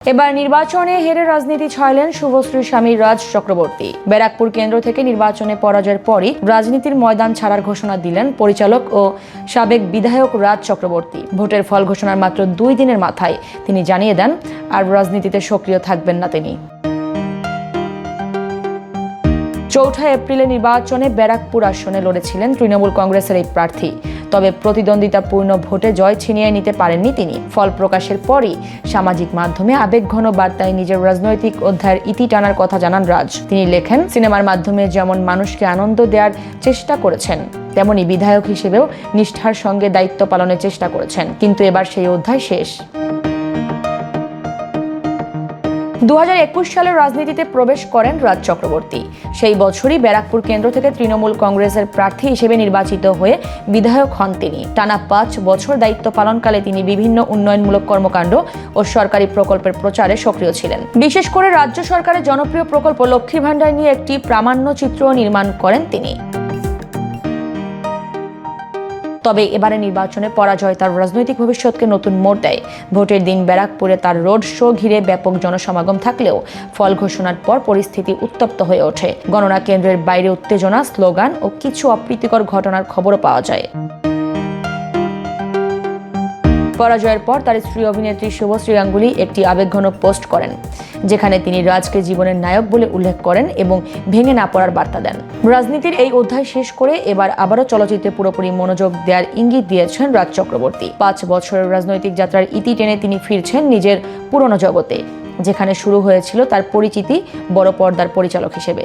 এবার নির্বাচনে হেরে রাজনীতি ছড়ালেন শুভশ্রীর স্বামী রাজ চক্রবর্তী। ব্যারাকপুর কেন্দ্র থেকে নির্বাচনে পরাজয়ের পরই রাজনীতির ময়দান ছাড়ার ঘোষণা দিলেন পরিচালক ও সাবেক বিধায়ক রাজ চক্রবর্তী। ভোটের ফল ঘোষণার মাত্র 2 দিনের মাথায় তিনি জানিয়ে দেন আর রাজনীতিতে সক্রিয় থাকবেন না তিনি। 4 এপ্রিলে নির্বাচনে ব্যারাকপুর আসনে লড়েছিলেন তৃণমূল কংগ্রেসের এই প্রার্থী। তবে প্রতিদ্বন্দ্বিতাপূর্ণ ভোটে জয় ছিনিয়ে নিতে পারেননি তিনি। ফল প্রকাশের পরই সামাজিক মাধ্যমে আবেগঘন বার্তায় নিজের রাজনৈতিক অধ্যায়ের ইতি টানার কথা জানান রাজ। তিনি লেখেন, সিনেমার মাধ্যমে যেমন মানুষকে আনন্দ দেওয়ার চেষ্টা করেছেন, তেমনি বিধায়ক হিসেবেও নিষ্ঠার সঙ্গে দায়িত্ব পালনের চেষ্টা করেছেন, কিন্তু এবার সেই অধ্যায় শেষ। 2021 সালে রাজনীতিতে প্রবেশ করেন রাজ চক্রবর্তী। সেই বছরই ব্যারাকপুর কেন্দ্র থেকে তৃণমূল কংগ্রেসের প্রার্থী হিসেবে নির্বাচিত হয়ে বিধায়ক হন তিনি। টানা 5 বছর দায়িত্ব পালনকালে তিনি বিভিন্ন উন্নয়নমূলক কর্মকাণ্ড ও সরকারি প্রকল্পের প্রচারে সক্রিয় ছিলেন। বিশেষ করে রাজ্য সরকারের জনপ্রিয় প্রকল্প লক্ষ্মীর ভাণ্ডার নিয়ে একটি প্রামাণ্যচিত্র নির্মাণ করেন তিনি। তবে এবারে নির্বাচনে পরাজয় তার রাজনৈতিক ভবিষ্যৎকে নতুন মোড় দেয়। ভোটের দিন ব্যারাকপুরে তার রোড শো ঘিরে ব্যাপক জনসমাগম থাকলেও ফল ঘোষণার পর পরিস্থিতি উত্তপ্ত হয়ে ওঠে। গণনা কেন্দ্রের বাইরে উত্তেজনা, স্লোগান ও কিছু অপ্রীতিকর ঘটনার খবরও পাওয়া যায়। পরাজয়ের পর তার স্ত্রী অভিনেত্রী শুভশ্রী গাঙ্গুলি একটি আবেগঘন পোস্ট করেন, যেখানে তিনি রাজকে জীবনের নায়ক বলে উল্লেখ করেন এবং ভেঙে না পড়ার বার্তা দেন। রাজনীতির এই অধ্যায় শেষ করে এবার আবারও চলচ্চিত্রে পুরোপুরি মনোযোগ দেওয়ার ইঙ্গিত দিয়েছেন রাজ চক্রবর্তী। 5 বছরের রাজনৈতিক যাত্রার ইতি টেনে তিনি ফিরছেন নিজের পুরনো জগতে, যেখানে শুরু হয়েছিল তার পরিচিতি বড় পর্দার পরিচালক হিসেবে।